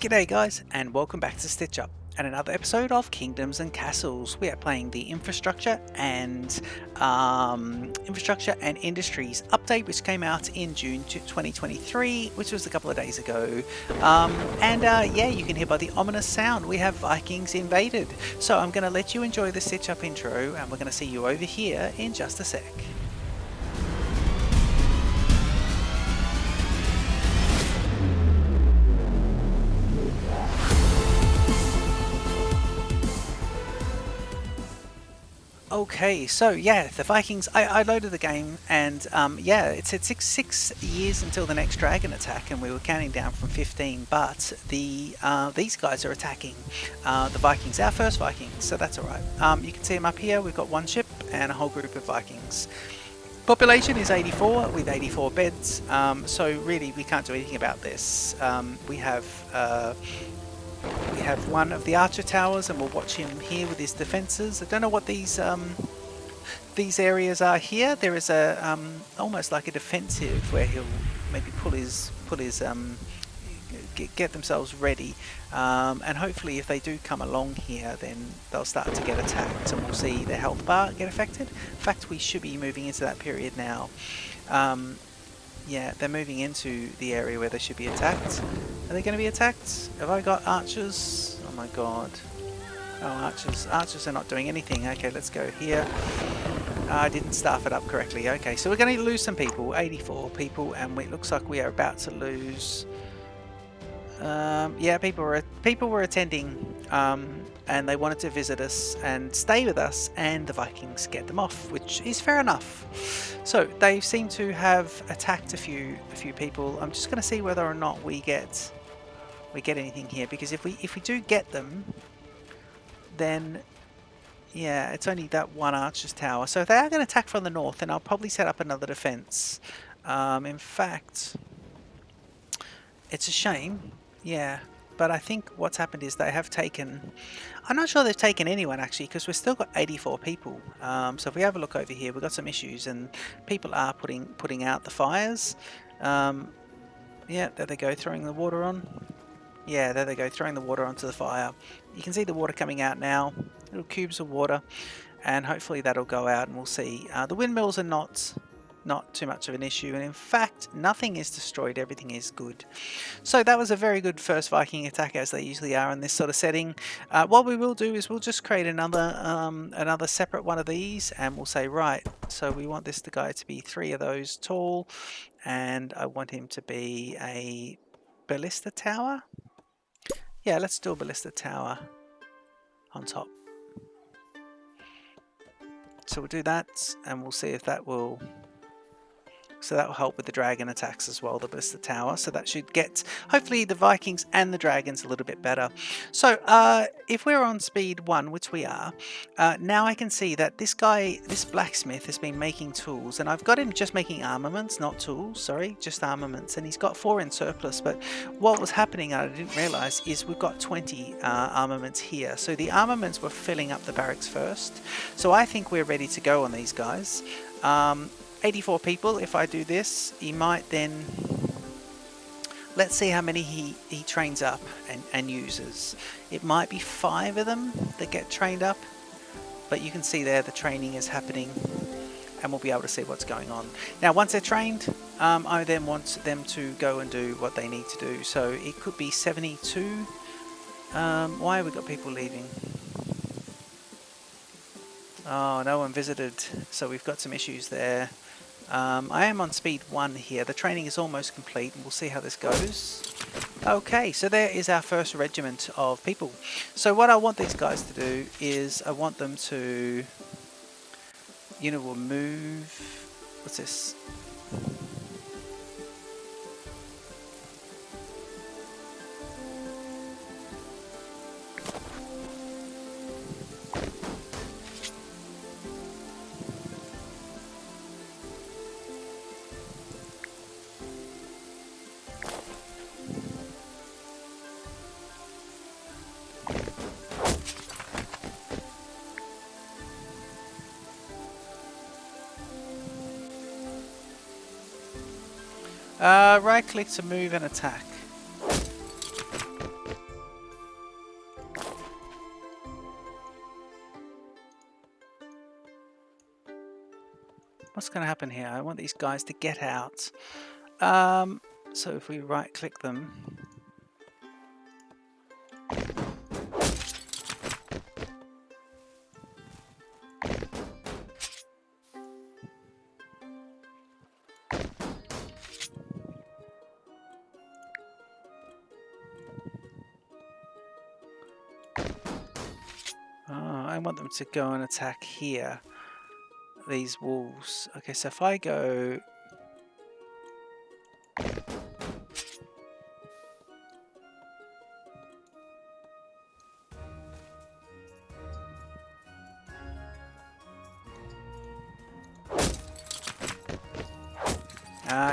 G'day guys, and welcome back to Stitch Up and another episode of Kingdoms and Castles. We are playing the infrastructure and industries update, which came out in June 2023, which was a couple of days ago. Yeah, you can hear by the ominous sound we have Vikings invaded. So I'm going to let you enjoy the Stitch Up intro, and we're going to see you over here in just a sec. Okay, so yeah, the Vikings, I loaded the game and yeah, it said six years until the next dragon attack, and we were counting down from 15, but these guys are attacking the Vikings, our first Vikings, so that's alright. You can see them up here. We've got one ship and a whole group of Vikings. Population is 84 with 84 beds, so really we can't do anything about this. We have one of the archer towers, and we'll watch him here with his defenses. I don't know what these areas are here. There is a almost like a defensive where he'll maybe get themselves ready, and hopefully if they do come along here, then they'll start to get attacked, and we'll see their health bar get affected. In fact, we should be moving into that period now. Yeah, they're moving into the area where they should be attacked. Are they going to be attacked? Have I got archers? Oh my god. Oh, archers. Archers are not doing anything. Okay, let's go here. I didn't staff it up correctly. Okay, so we're going to lose some people. 84 people, and it looks like we are about to lose... yeah, people were attending, and they wanted to visit us and stay with us, and the Vikings scared them off, which is fair enough. So they seem to have attacked a few people. I'm just going to see whether or not we get anything here, because if we do get them, then yeah, it's only that one archer's tower. So if they are going to attack from the north, then I'll probably set up another defense. In fact, it's a shame. Yeah, but I think what's happened is they have taken... I'm not sure they've taken anyone actually, because we've still got 84 people. So if we have a look over here, we've got some issues, and people are putting out the fires. Yeah, there they go, throwing the water on. Yeah, there they go, throwing the water onto the fire. You can see the water coming out now, little cubes of water, and hopefully that'll go out, and we'll see. The windmills are not too much of an issue, and in fact nothing is destroyed, everything is good. So that was a very good first Viking attack, as they usually are in this sort of setting. What we will do is we'll just create another separate one of these, and we'll say, right, so we want this guy to be 3 of those tall, and I want him to be a ballista tower. Yeah, let's do a ballista tower on top. So we'll do that, and we'll see if that will... So that will help with the dragon attacks as well, the ballista tower. So that should get, hopefully, the Vikings and the dragons a little bit better. So if we're on speed 1, which we are, now I can see that this guy, this blacksmith, has been making tools. And I've got him just making armaments, not tools, sorry, just armaments. And he's got 4 in surplus. But what was happening, I didn't realise, is we've got 20 armaments here. So the armaments were filling up the barracks first. So I think we're ready to go on these guys. 84 people. If I do this, he might then... Let's see how many he trains up and uses. It might be 5 of them that get trained up, but you can see there the training is happening, and we'll be able to see what's going on. Now once they're trained, I then want them to go and do what they need to do. So it could be 72. Why have we got people leaving? Oh, no one visited, so we've got some issues there. I am on speed 1 here. The training is almost complete, and we'll see how this goes. Okay, so there is our first regiment of people. So what I want these guys to do is I want them to, you know, we'll move... What's this? Right click to move and attack. What's going to happen here? I want these guys to get out. So if we right click them, I want them to go and attack here, these wolves. Okay, so if I go...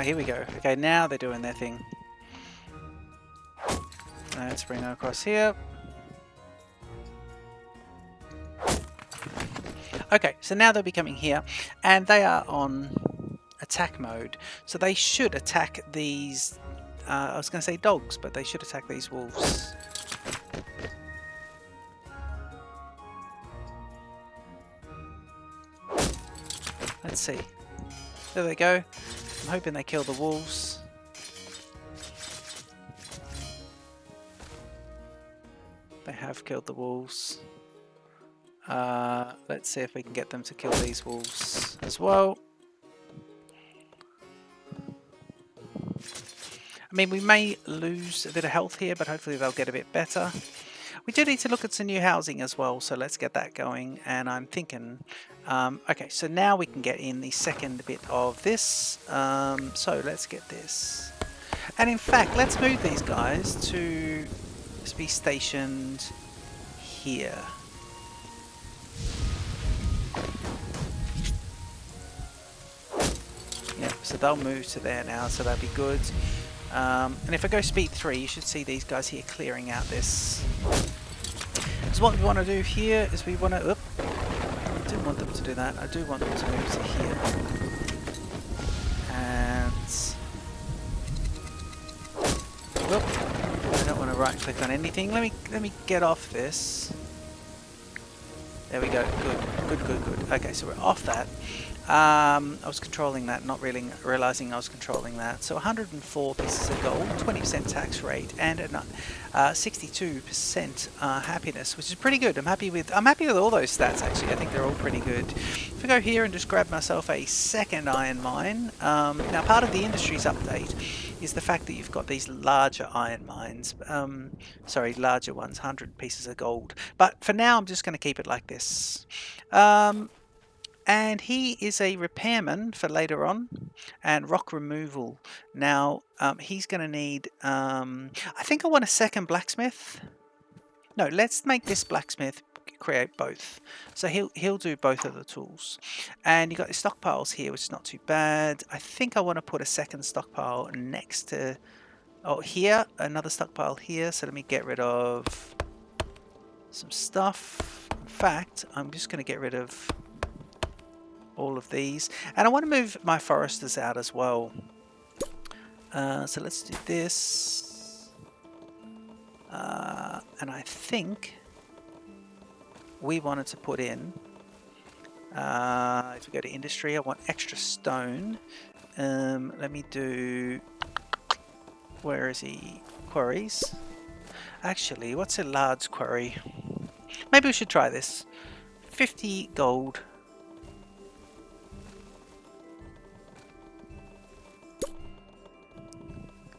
here we go. Okay, now they're doing their thing. Let's bring them across here. Okay, so now they'll be coming here, and they are on attack mode. So they should attack these, I was going to say dogs, but they should attack these wolves. Let's see. There they go. I'm hoping they kill the wolves. They have killed the wolves. Let's see if we can get them to kill these wolves as well. I mean, we may lose a bit of health here, but hopefully they'll get a bit better. We do need to look at some new housing as well, so let's get that going. And I'm thinking, okay, so now we can get in the second bit of this. So let's get this. And in fact, let's move these guys to be stationed here. Yeah, so they'll move to there now, so that'll be good. And if I go speed 3, you should see these guys here clearing out this. So what we want to do here is we want to... Oop, I didn't want them to do that. I do want them to move to here. And... Oop, I don't want to right click on anything. Let me get off this. There we go. Good. Okay, so we're off that. I was controlling that, not really realizing I was controlling that. So 104 pieces of gold, 20% tax rate, and a 62% happiness, which is pretty good. I'm happy with all those stats actually. I think they're all pretty good. If I go here and just grab myself a second iron mine, now part of the industries update is the fact that you've got these larger iron mines. Sorry, larger ones, 100 pieces of gold. But for now, I'm just going to keep it like this. And he is a repairman for later on, and rock removal. Now, he's going to need, I think I want a second blacksmith. No, let's make this blacksmith create both. So he'll do both of the tools. And you've got the stockpiles here, which is not too bad. I think I want to put a second stockpile next to, oh, here, another stockpile here. So let me get rid of some stuff. In fact, I'm just going to get rid of all of these, and I want to move my foresters out as well. So let's do this, and I think we wanted to put in, if we go to industry, I want extra stone. Let me do, where is he? Quarries. Actually, what's a large quarry? Maybe we should try this. 50 gold.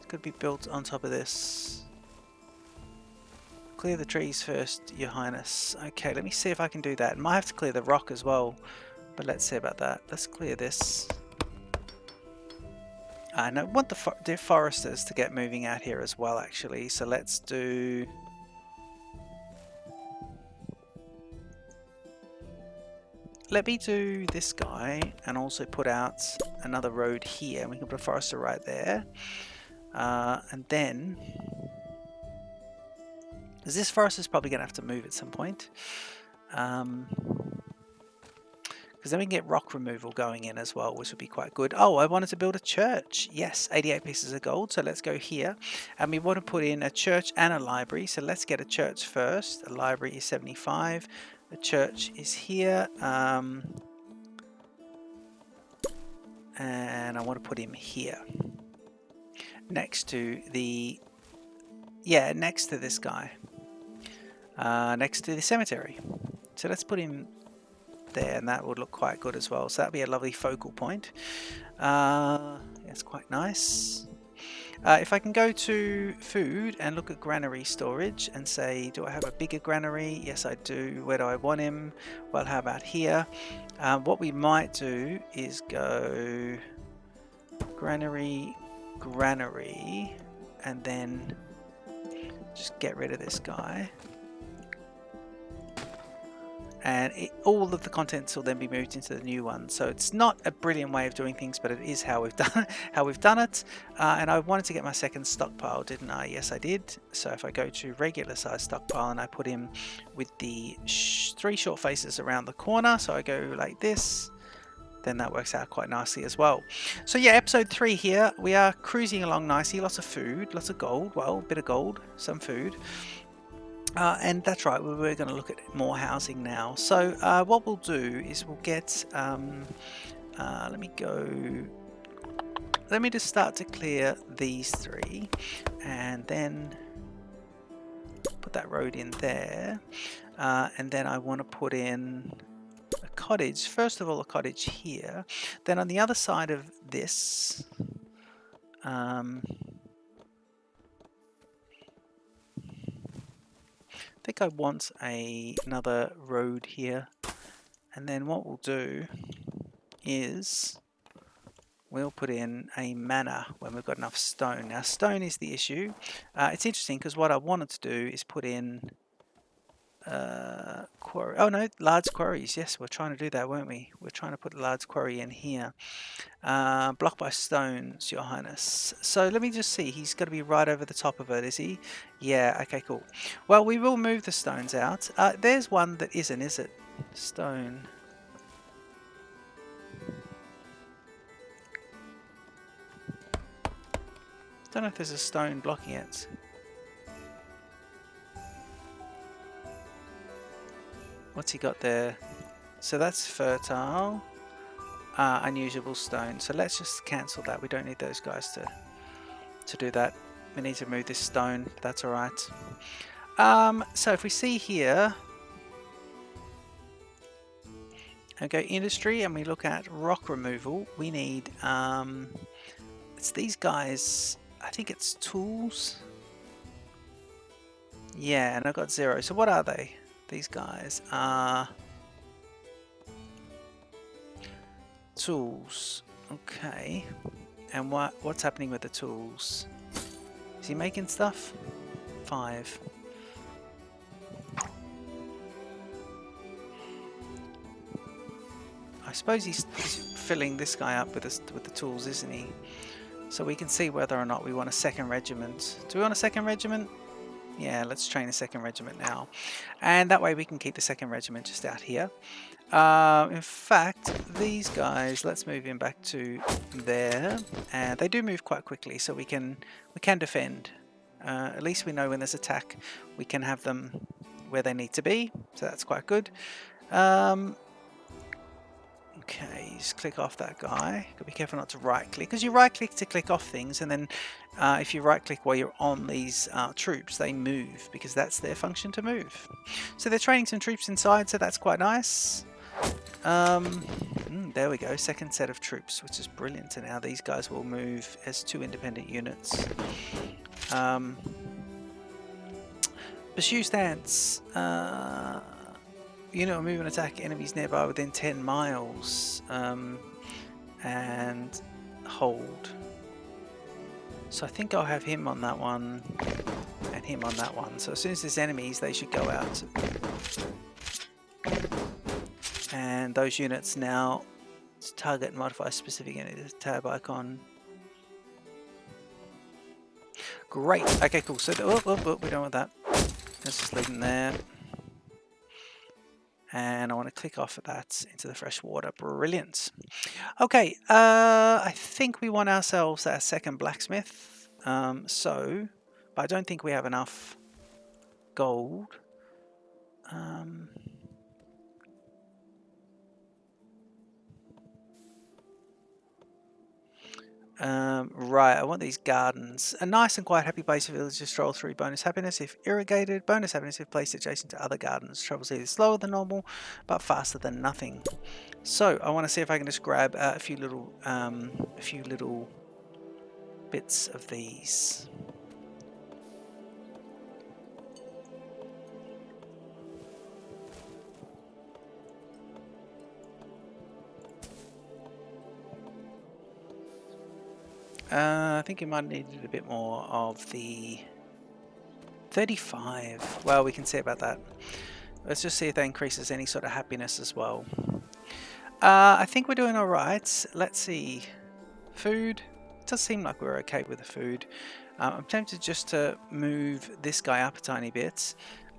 Could be built on top of this. Clear the trees first, Your Highness. Okay, let me see if I can do that. Might have to clear the rock as well, but let's see about that. Let's clear this. And I want the foresters to get moving out here as well, actually. So let's do... Let me do this guy and also put out another road here. And we can put a forester right there. And then, because this forest is probably going to have to move at some point, because then we can get rock removal going in as well, which would be quite good. Oh, I wanted to build a church. Yes, 88 pieces of gold. So let's go here, and we want to put in a church and a library. So let's get a church first. A library is 75. The church is here. and I want to put him here, next to the, yeah, next to this guy, next to the cemetery. So let's put him there, and that would look quite good as well. So that'd be a lovely focal point. It's quite nice. If I can go to food and look at granary storage and say, do I have a bigger granary? Yes, I do. Where do I want him? Well, how about here? What we might do is go granary, and then just get rid of this guy. And all of the contents will then be moved into the new one. So it's not a brilliant way of doing things, but it is how we've done it. And I wanted to get my second stockpile, didn't I? Yes, I did. So if I go to regular size stockpile and I put him with the 3 short faces around the corner, so I go like this, then that works out quite nicely as well. So yeah, episode 3 here, we are cruising along nicely. Lots of food, lots of gold. Well, a bit of gold, some food. And that's right, we're going to look at more housing now. So what we'll do is we'll get, let me just start to clear these 3, and then put that road in there. And then I want to put in a cottage. First of all, a cottage here. Then on the other side of this, I think I want another road here, and then what we'll do is we'll put in a manor when we've got enough stone. Now stone is the issue. It's interesting because what I wanted to do is put in quarry. Oh no, large quarries. Yes, we're trying to do that, weren't we? We're trying to put a large quarry in here. Blocked by stones, Your Highness. So let me just see. He's got to be right over the top of it, is he? Yeah, okay, cool. Well, we will move the stones out. There's one that isn't, is it? Stone. Don't know if there's a stone blocking it. What's he got there? So that's fertile. Unusable stone. So let's just cancel that. We don't need those guys to do that. We need to move this stone. That's all right. So if we see here, and go industry, and we look at rock removal, we need it's these guys. I think it's tools. Yeah, and I've got 0. So what are they? These guys are tools. Okay. And what's happening with the tools? Is he making stuff? 5. I suppose he's filling this guy up with the tools, isn't he? So we can see whether or not we want a 2nd regiment. Do we want a 2nd regiment? Yeah, let's train a 2nd regiment now. And that way we can keep the 2nd regiment just out here. In fact, these guys, let's move him back to there. And they do move quite quickly, so we can defend. At least we know when there's attack, we can have them where they need to be. So that's quite good. Okay, just click off that guy. Gotta be careful not to right click, because you right click to click off things, and then if you right click while you're on these troops, they move because that's their function, to move. So they're training some troops inside, so that's quite nice. There we go, 2nd set of troops, which is brilliant. And now these guys will move as 2 independent units. Pursue stance. Unit will move and attack enemies nearby within 10 miles. And hold. So I think I'll have him on that one and him on that one. So as soon as there's enemies, they should go out. And those units now target and modify specific unit tab icon. Great. Okay, cool. So we don't want that. Let's just leave them there. And I want to click off of that into the fresh water. Brilliant. Okay, I think we want ourselves a 2nd blacksmith. But I don't think we have enough gold. Right, I want these gardens. A nice and quiet, happy place for villagers to stroll through. Bonus happiness if irrigated. Bonus happiness if placed adjacent to other gardens. Travel's either slower than normal, but faster than nothing. So I want to see if I can just grab a few little bits of these. I think you might need a bit more of the 35. Well, we can see about that. Let's just see if that increases any sort of happiness as well. I think we're doing all right. Let's see. Food. It does seem like we're okay with the food. I'm tempted just to move this guy up a tiny bit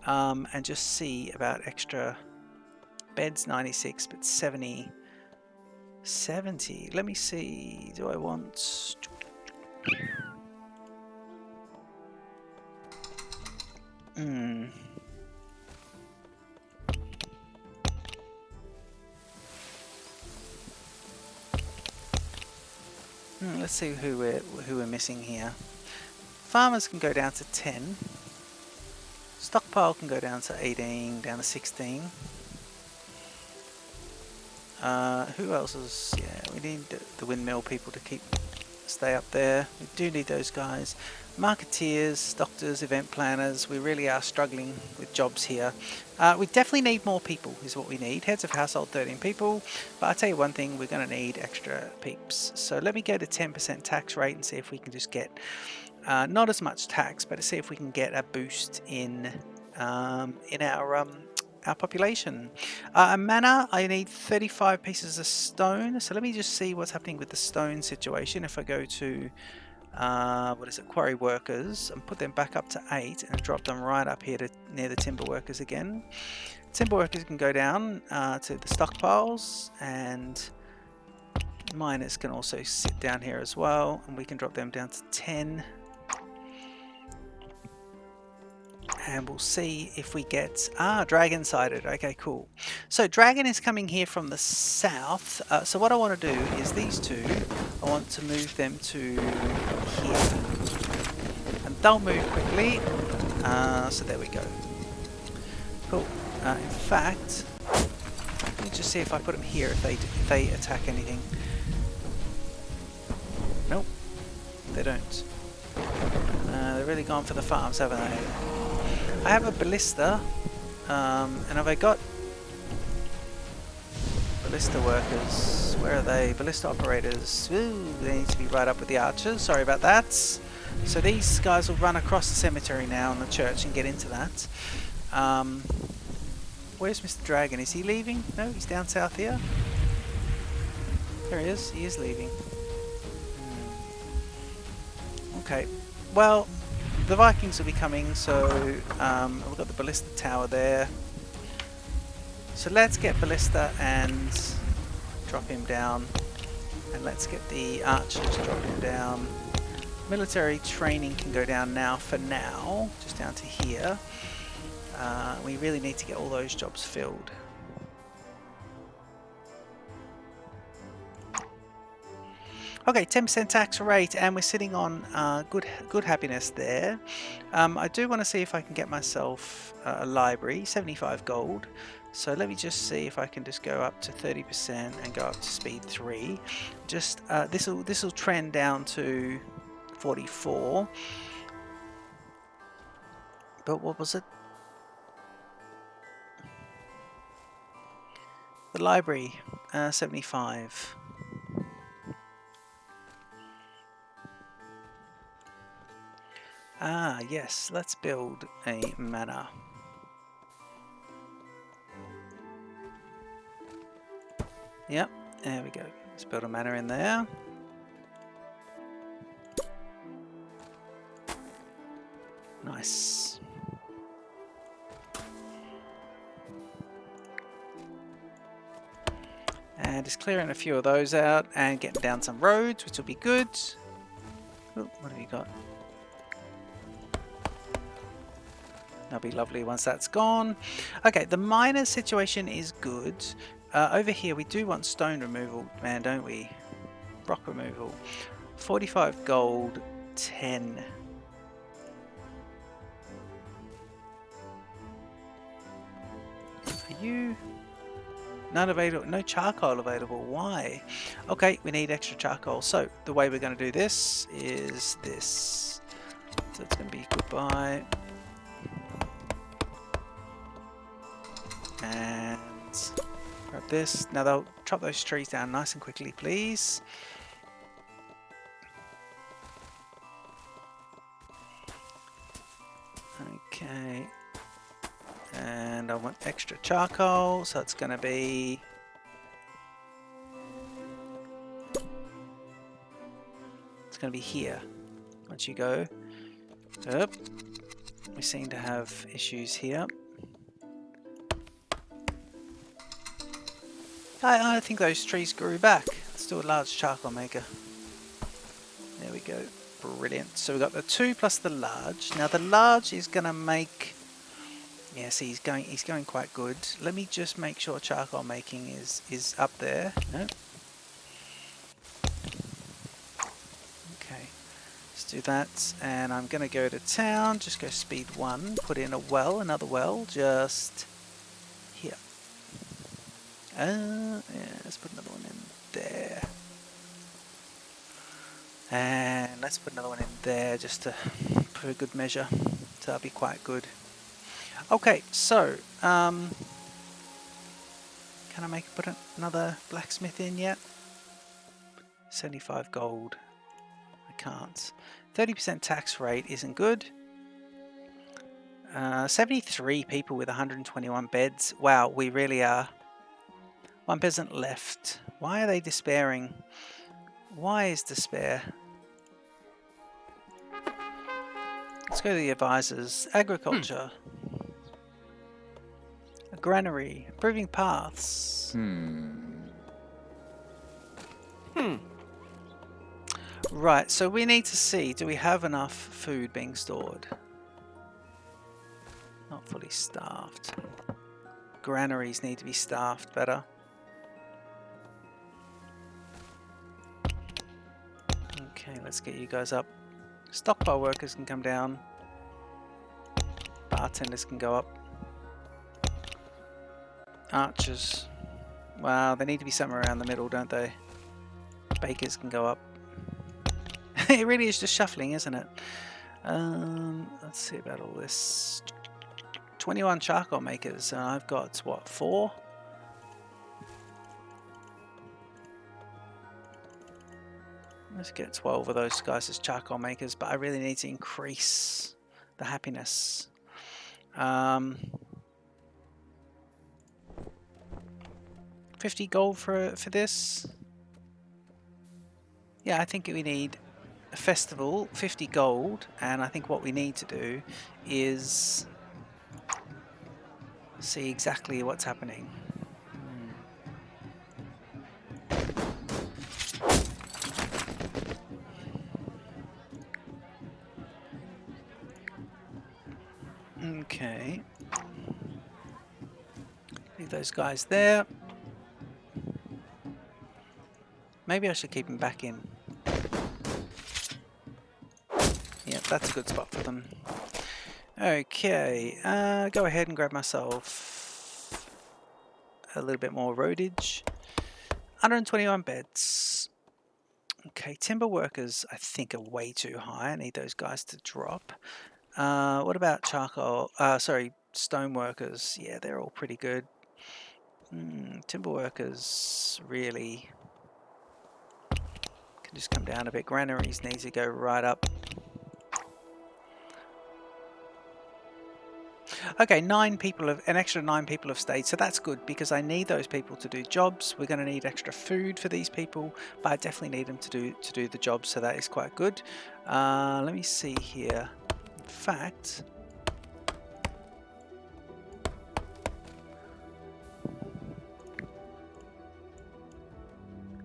and just see about extra beds. 96, but 70. Let me see. Do I want... Let's see who we're missing here. Farmers can go down to 10. Stockpile can go down to 18, down to 16. Who else is... Yeah, we need the windmill people to stay up there. We do need those guys. Marketeers, doctors, event planners. We really are struggling with jobs here. We definitely need more people is what we need. Heads of household, 13 people. But I'll tell you one thing, we're going to need extra peeps. So let me go to 10% tax rate and see if we can just get not as much tax, but to see if we can get a boost in our population. Mana, I need 35 pieces of stone. So let me just see what's happening with the stone situation. If I go to quarry workers, and put them back up to 8 and drop them right up here to near the timber workers again. Timber workers can go down to the stockpiles, and miners can also sit down here as well, and we can drop them down to 10. And we'll see if we get... dragon sighted. Okay, cool. So dragon is coming here from the south. So what I want to do is these two, I want to move them to here. And they'll move quickly. So there we go. Cool. In fact, let me just see if I put them here, if they attack anything. Nope. They don't. They're really gone for the farms, haven't they? I have a ballista, and have I got ballista workers? Where are they? Ballista operators. Ooh, they need to be right up with the archers. Sorry about that. So these guys will run across the cemetery now and the church and get into that. Where's Mr. Dragon? Is he leaving? No, he's down south here. There he is. He is leaving. Okay. Well, the Vikings will be coming, so we've got the ballista tower there. So let's get ballista and drop him down, and let's get the archers drop him down. Military training can go down now for now, just down to here. We really need to get all those jobs filled. Okay, 10% tax rate, and we're sitting on good happiness there. I do want to see if I can get myself a library, 75 gold. So let me just see if I can just go up to 30% and go up to speed 3. Just this will trend down to 44. But what was it? The library, 75. Ah, yes, let's build a manor. Yep, there we go. Let's build a manor in there. Nice. And just clearing a few of those out and getting down some roads, which will be good. Ooh, what have you got? That'll be lovely once that's gone. Okay, the miner situation is good. Over here we do want stone removal, man, don't we? Rock removal. 45 gold, 10. Are you not available? No charcoal available. Why? Okay, we need extra charcoal. So the way we're going to do this is this. So it's going to be goodbye. And grab this. Now they'll chop those trees down nice and quickly, please. Okay. And I want extra charcoal, so it's going to be... It's going to be here. Once you go up, we seem to have issues here. I think those trees grew back. Let's do a large charcoal maker. There we go. Brilliant. So we've got the 2 plus the large. Now the large is going to make... Yeah, see, he's going quite good. Let me just make sure charcoal making is up there. No. Okay. Let's do that. And I'm going to go to town. Just go speed 1. Put in a well, another well, just here. Yeah, let's put another one in there. And let's put another one in there just to put a good measure. So that'll be quite good. Okay, so can I put another blacksmith in yet? 75 gold. I can't. 30% tax rate isn't good. 73 people with 121 beds. Wow, we really are. One peasant left. Why are they despairing? Why is despair? Let's go to the advisors. Agriculture. A granary. Improving paths. Right, so we need to see, do we have enough food being stored? Not fully staffed. Granaries need to be staffed better. Okay, let's get you guys up. Stockpile workers can come down. Bartenders can go up. Archers. Wow, they need to be somewhere around the middle, don't they? Bakers can go up. It really is just shuffling, isn't it? Let's see about all this. 21 charcoal makers. I've got, what, 4? Let's get 12 of those guys as charcoal makers, but I really need to increase the happiness. 50 gold for this. Yeah, I think we need a festival, 50 gold, and I think what we need to do is see exactly what's happening. Okay. Leave those guys there. Maybe I should keep them back in. Yeah, that's a good spot for them. Okay, go ahead and grab myself a little bit more roadage. 121 beds. Okay, timber workers I think are way too high. I need those guys to drop. What about charcoal? Sorry, stone workers. Yeah, they're all pretty good. Timber workers really can just come down a bit. Granaries need to go right up. Okay, an extra 9 people have stayed, so that's good because I need those people to do jobs. We're going to need extra food for these people, but I definitely need them to do the job, so that is quite good. Let me see here. In fact,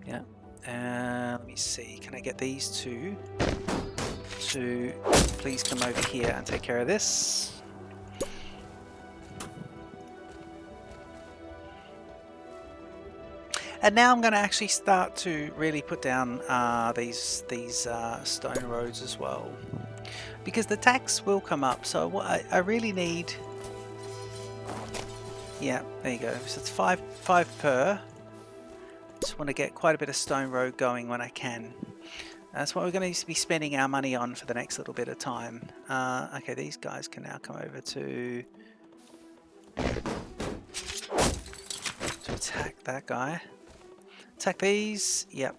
yeah. Let me see. Can I get these two to please come over here and take care of this? And now I'm going to actually start to really put down these stone roads as well, because the tax will come up. So what I really need, yeah, there you go. So it's five per. Just want to get quite a bit of stone road going when I can. That's what we're going to be spending our money on for the next little bit of time. Okay, these guys can now come over to attack that guy. Attack these. Yep.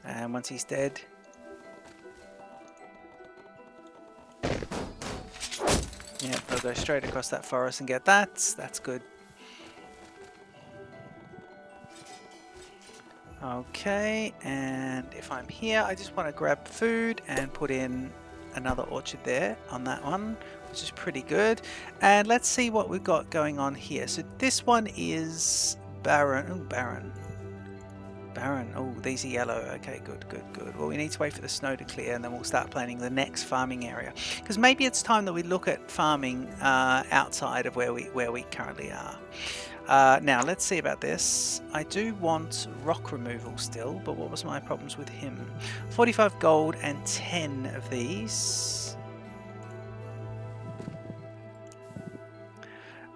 And once he's dead. Yep, they'll go straight across that forest and get that. That's good. Okay, and if I'm here, I just want to grab food and put in another orchard there on that one, which is pretty good. And let's see what we've got going on here. So this one is barren. Oh, barren. Barren. Oh, these are yellow. Okay, good. Well, we need to wait for the snow to clear, and then we'll start planning the next farming area. Because maybe it's time that we look at farming outside of where we currently are. Now let's see about this. I do want rock removal still, but what was my problems with him? 45 gold and 10 of these.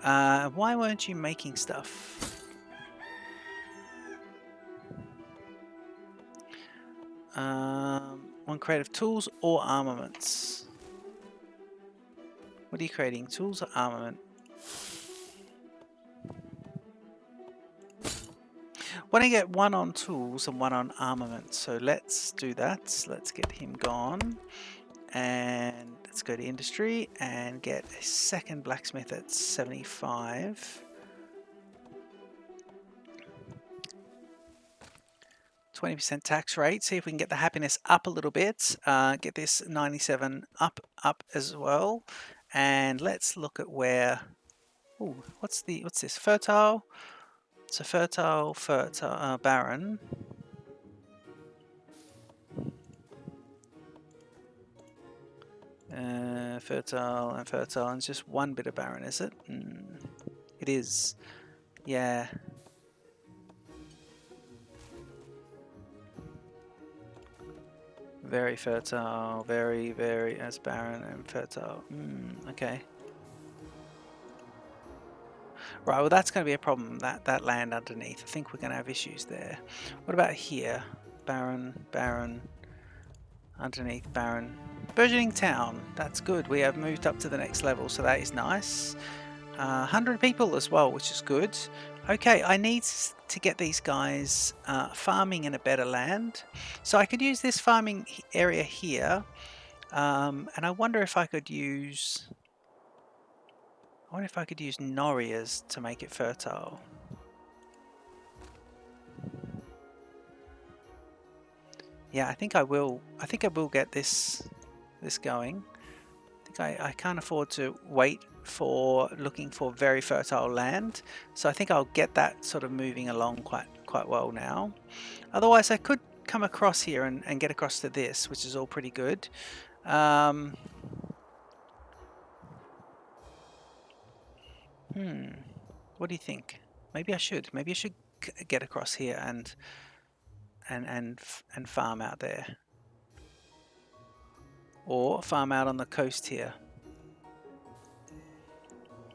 Why weren't you making stuff? One creative tools or armaments? What are you creating? Tools or armament? Want to get one on tools and one on armament, so let's do that. Let's get him gone, and let's go to industry and get a second blacksmith at 75. 20% tax rate. See if we can get the happiness up a little bit. Get this 97 up as well, and let's look at where. Oh, what's this? Fertile. It's a fertile, barren. Fertile and fertile, and just one bit of barren, is it? It is. Yeah. Very fertile, very as barren and fertile. Okay. Right, well that's going to be a problem, that land underneath. I think we're going to have issues there. What about here? Barren, underneath barren. Burgeoning town, that's good. We have moved up to the next level, so that is nice. 100 people as well, which is good. Okay, I need to get these guys farming in a better land. So I could use this farming area here, and I wonder if I could use... Norias to make it fertile. Yeah, I think I will get this going. I can't afford to wait for looking for very fertile land, so I think I'll get that sort of moving along quite well now. Otherwise I could come across here and get across to this, which is all pretty good. What do you think? Maybe I should get across here and farm out there, or farm out on the coast here.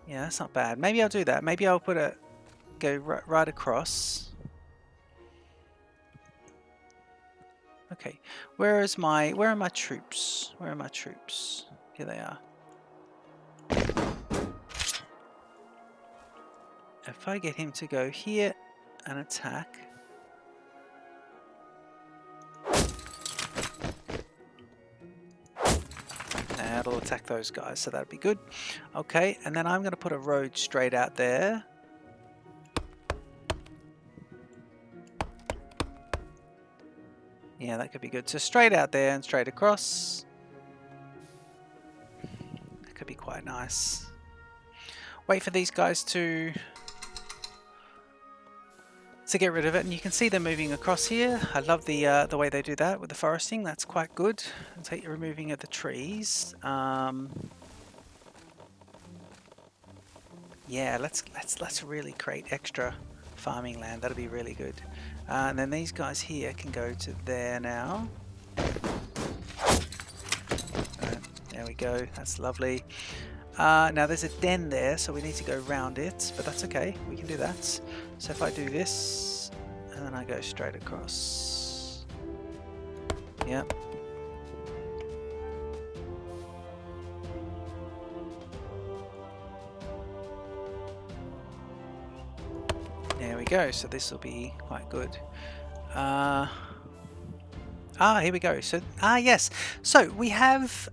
Yeah, that's not bad. Maybe I'll do that. Maybe I'll go right across. Okay, where are my troops? Where are my troops? Here they are. If I get him to go here and attack. That'll attack those guys, so that'd be good. Okay, and then I'm going to put a road straight out there. Yeah, that could be good. So straight out there and straight across. That could be quite nice. Wait for these guys to get rid of it, and you can see them moving across here. I love the way they do that with the foresting. That's quite good. And take the removing of the trees. Yeah, let's really create extra farming land. That'll be really good. And then these guys here can go to there now. There we go. That's lovely. Now there's a den there, so we need to go round it, but that's okay. We can do that. So if I do this, and then I go straight across. Yep. There we go. So this will be quite good. Here we go. So, yes. So we have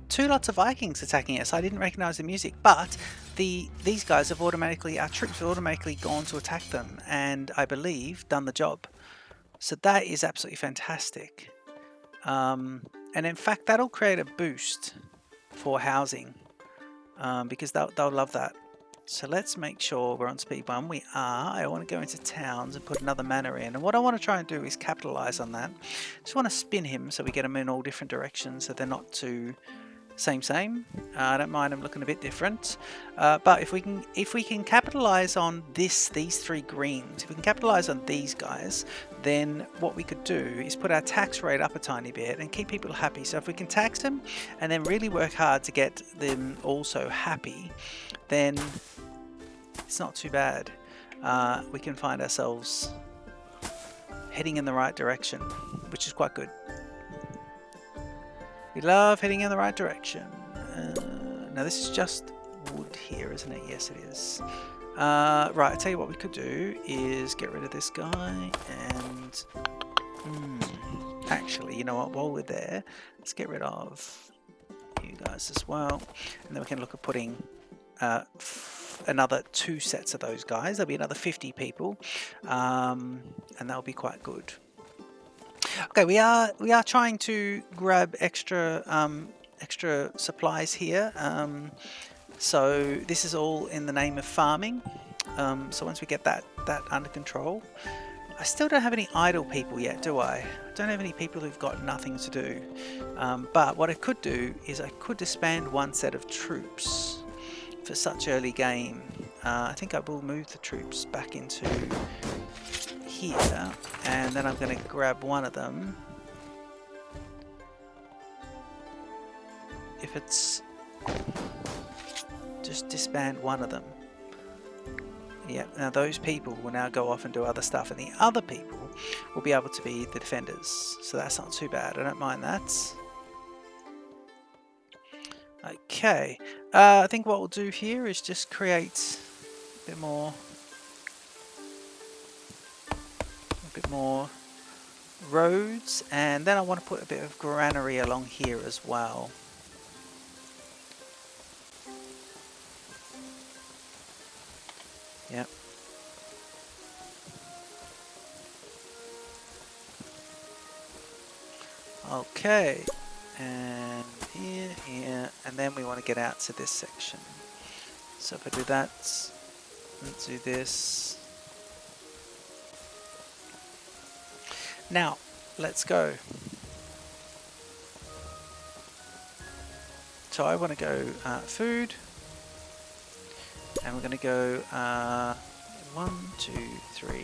two lots of Vikings attacking us. I didn't recognize the music, but these guys have automatically, our troops have automatically gone to attack them, and I believe done the job. So that is absolutely fantastic. And in fact, that'll create a boost for housing, because they'll love that. So let's make sure we're on speed 1. We are. I want to go into towns and put another manor in. And what I want to try and do is capitalize on that. Just want to spin him so we get them in all different directions, so they're not too same. I don't mind them looking a bit different. But if we can capitalize on these 3 greens, if we can capitalize on these guys, then what we could do is put our tax rate up a tiny bit and keep people happy. So if we can tax them and then really work hard to get them also happy, then it's not too bad. We can find ourselves heading in the right direction, which is quite good. We love heading in the right direction. Now this is just wood here, isn't it? Yes, it is. Right, I tell you what we could do is get rid of this guy and... actually, you know what? While we're there, let's get rid of you guys as well. And then we can look at putting another 2 sets of those guys. There'll be another 50 people. And that'll be quite good. Okay, we are trying to grab extra supplies here. So this is all in the name of farming. So once we get that under control, I still don't have any idle people yet, do I? I don't have any people who've got nothing to do. But what I could do is I could disband 1 set of troops for such early game. I think I will move the troops back into here, and then I'm going to grab 1 of them. If it's just disband 1 of them. Yeah, now those people will now go off and do other stuff, and the other people will be able to be the defenders. So that's not too bad. I don't mind that. Okay, I think what we'll do here is just create a bit more roads, and then I want to put a bit of granary along here as well. Yep. Okay, and here, and then we want to get out to this section. So if I do that, let's do this. Now, let's go. So I want to go food, and we're going to go 1, 2, 3,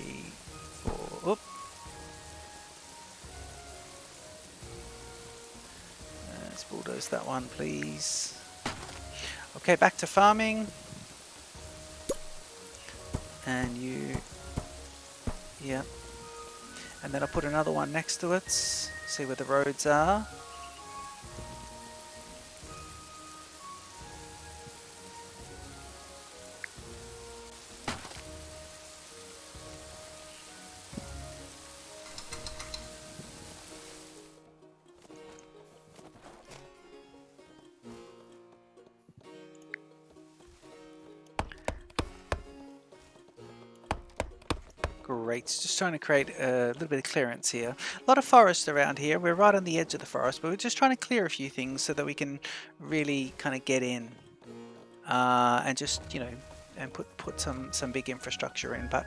4. Oop. Let's bulldoze that one, please. Okay, back to farming. And you, yeah. And then I'll put another one next to it, see where the roads are. Great, just trying to create a little bit of clearance here. A lot of forest around here. We're right on the edge of the forest, but we're just trying to clear a few things so that we can really kind of get in and just, you know, and put some big infrastructure in. But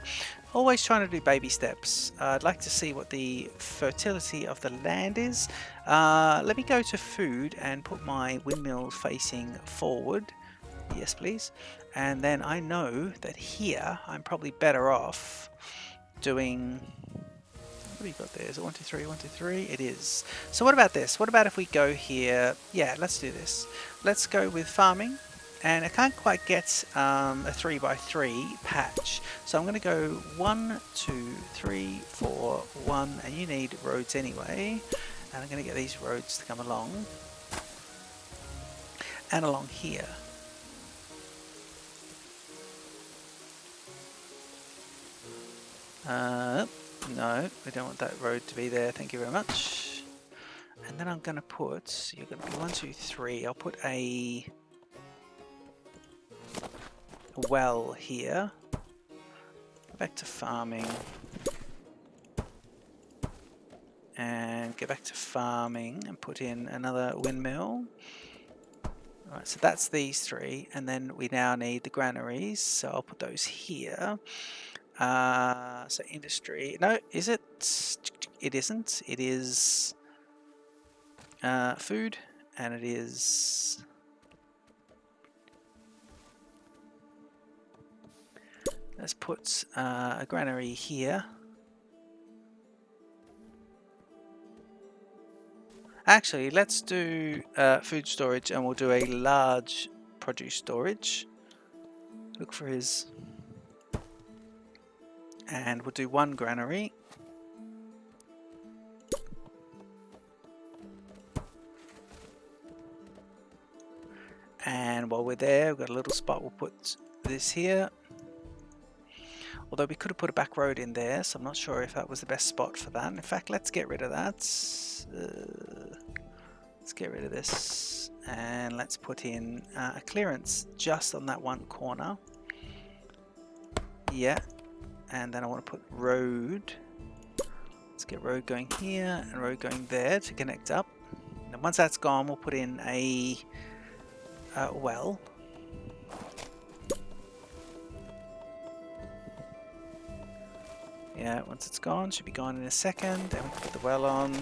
always trying to do baby steps. I'd like to see what the fertility of the land is. Let me go to food and put my windmill facing forward. Yes, please. And then I know that here I'm probably better off doing... What do you got there? Is it 1, 2, 3, 1, 2, 3? It is. So what about this? What about if we go here? Yeah, let's do this. Let's go with farming. And I can't quite get a 3x3 patch. So I'm going to go 1, 2, 3, 4, 1. And you need roads anyway. And I'm going to get these roads to come along. And along here. No, we don't want that road to be there. Thank you very much. And then I'm going to put, you're going to be 1, 2, 3. I'll put a well here. Go back to farming. And go back to farming and put in another windmill. Alright, so that's these 3. And then we now need the granaries. So I'll put those here. So industry. No, is it? It isn't. It is food, and it is let's put a granary here. Actually, let's do food storage, and we'll do a large produce storage. Look for his, and we'll do 1 granary. And while we're there, we've got a little spot, we'll put this here. Although we could have put a back road in there, so I'm not sure if that was the best spot for that. In fact, let's get rid of that. Let's get rid of this. And let's put in a clearance just on that one corner. Yeah. And then I want to put road. Let's get road going here and road going there to connect up. And once that's gone, we'll put in a well. Yeah, once it's gone, should be gone in a second. Then we can put the well on.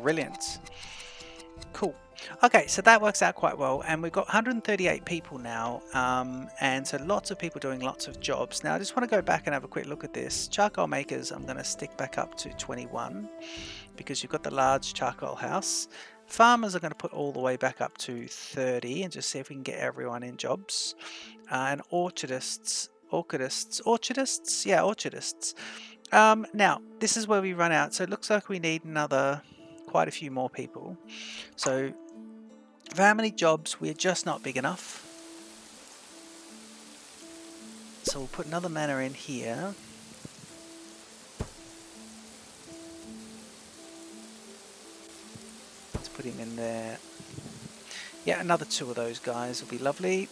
Brilliant. Cool. Okay, so that works out quite well, and we've got 138 people now, and so lots of people doing lots of jobs. Now I just want to go back and have a quick look at this. Charcoal makers, I'm going to stick back up to 21 because you've got the large charcoal house. Farmers are going to put all the way back up to 30 and just see if we can get everyone in jobs. And orchardists, yeah, orchardists. Now, this is where we run out, so it looks like we need quite a few more people. So, for how many jobs, we're just not big enough. So we'll put another manor in here. Let's put him in there. Yeah, another 2 of those guys will be lovely.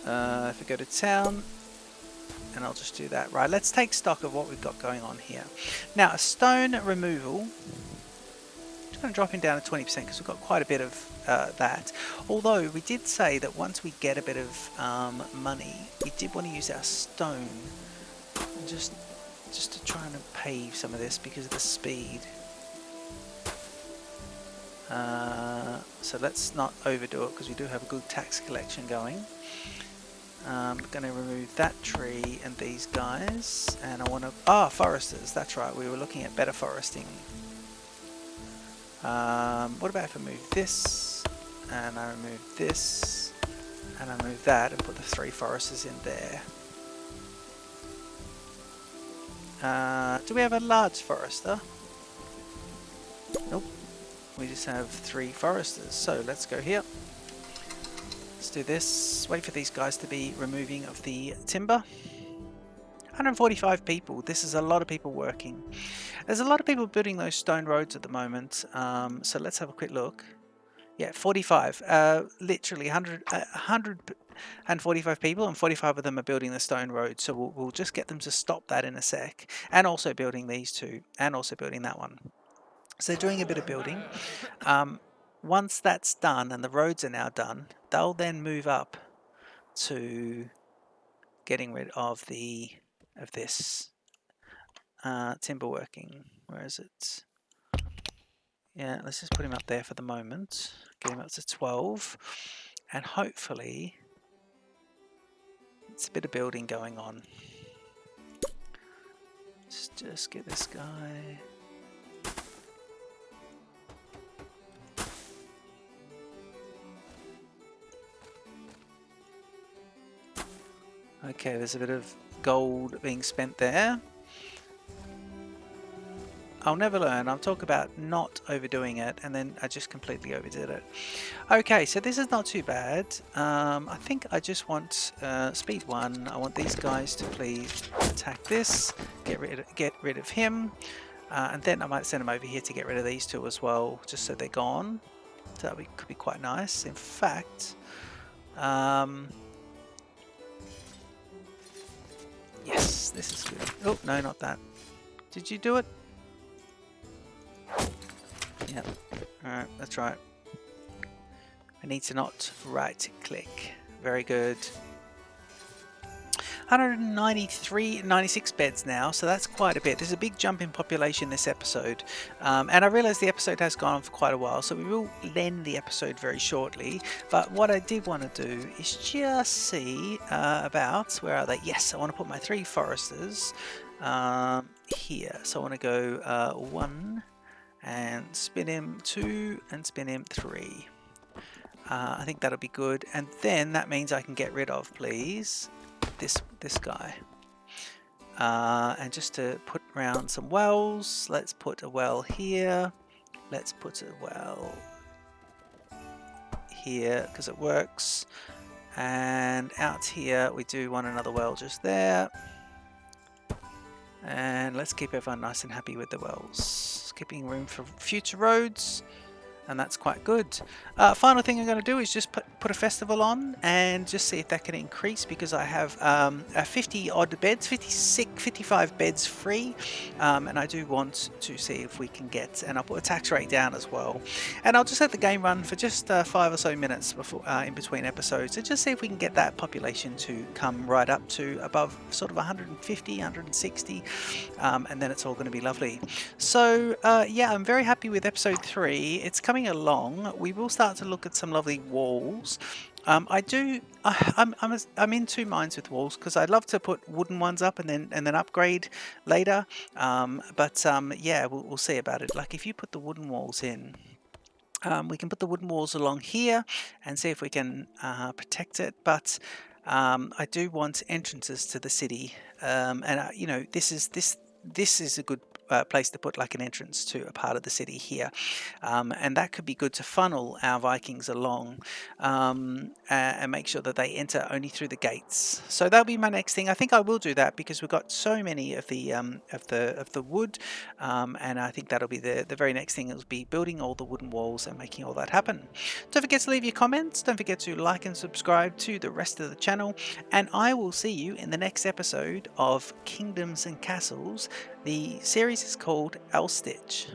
If we go to town, and I'll just do that. Right, let's take stock of what we've got going on here. Now, a stone removal. I'm going to drop him down to 20% because we've got quite a bit of that. Although we did say that once we get a bit of money, we did want to use our stone just to try and pave some of this because of the speed. So let's not overdo it because we do have a good tax collection going. I'm going to remove that tree and these guys, and I want to... foresters, that's right, we were looking at better foresting. What about if I move this, and I remove this, and I move that, and put the 3 foresters in there. Do we have a large forester? Nope. We just have 3 foresters, so let's go here. Let's do this. Wait for these guys to be removing of the timber. 145 people. This is a lot of people working. There's a lot of people building those stone roads at the moment. So let's have a quick look. Yeah, 45. Literally 145 people, and 45 of them are building the stone road. So we'll just get them to stop that in a sec. And also building these 2, and also building that one. So they're doing a bit of building. Once that's done and the roads are now done, they'll then move up to getting rid of this timber working. Where is it? Yeah, let's just put him up there for the moment. Get him up to 12. And hopefully, it's a bit of building going on. Let's just get this guy. Okay, there's a bit of gold being spent there. I'll never learn. I'll talk about not overdoing it, and then I just completely overdid it. Okay, so this is not too bad. I think I just want speed 1. I want these guys to please attack this, get rid of him, and then I might send them over here to get rid of these 2 as well, just so they're gone. So that could be quite nice. In fact, yes, this is good. Oh no, not that. Did you do it? Yep. Alright, that's right. I need to not right click. Very good. 96 beds now, so that's quite a bit. There's a big jump in population this episode, and I realise the episode has gone on for quite a while, so we will end the episode very shortly. But what I did want to do is just see about, where are they? Yes, I want to put my 3 foresters here. So I want to go 1 and spin him, 2 and spin him, 3. I think that'll be good, and then that means I can get rid of, please, this guy. And just to put around some wells, let's put a well here. Let's put a well here because it works. And out here we do want another well just there. And let's keep everyone nice and happy with the wells. Keeping room for future roads. And that's quite good. Final thing I'm going to do is just put a festival on and just see if that can increase, because I have 50 odd beds, 55 beds free, and I do want to see if we can get, and I'll put a tax rate down as well, and I'll just let the game run for just 5 or so minutes before in between episodes to just see if we can get that population to come right up to above sort of 150, 160, and then it's all going to be lovely. So yeah, I'm very happy with episode 3. It's coming along. We will start to look at some lovely walls. I'm in 2 minds with walls, because I'd love to put wooden ones up and then upgrade later. Yeah, we'll see about it. Like if you put the wooden walls in, we can put the wooden walls along here and see if we can protect it. But I do want entrances to the city, and you know, this is a good place to put like an entrance to a part of the city here, and that could be good to funnel our Vikings along, and make sure that they enter only through the gates. So that'll be my next thing. I think I will do that because we've got so many of the wood, and I think that'll be the very next thing. It'll be building all the wooden walls and making all that happen. Don't forget to leave your comments. Don't forget to like and subscribe to the rest of the channel, and I will see you in the next episode of Kingdoms and Castles. The series is called Elstitch.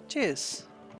Cheers.